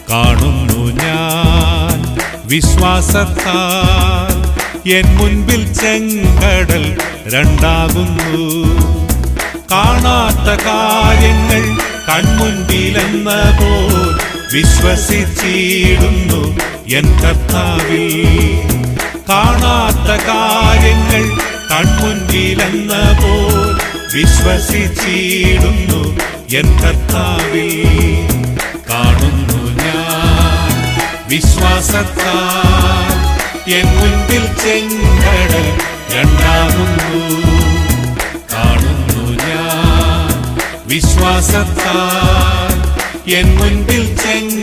കാണുന്നു ഞാൻ വിശ്വാസത്താൽ എൻ മുൻപിൽ ചെങ്കടൽ രണ്ടാകുന്നു. കാണാത്ത കാര്യങ്ങൾ കൺമുൻപിലെന്ന പോൽ വിശ്വസിച്ചിടുന്നു എൻ കർത്താവിൽ. കാണാത്ത കാര്യങ്ങൾ കൺമുൻപിലെന്ന പോൽ വിശ്വസിച്ചിടുന്നു എൻ കർത്താവിൽ. കാണുന്നു ഞാൻ വിശ്വാസത്താൽ എൻ മുൻപിൽ ചെങ്കടൽ രണ്ടാകുന്നു. കാണുന്നു ഞാൻ വിശ്വാസത്താൽ എൻ മുൻപിൽ ചെങ്കടൽ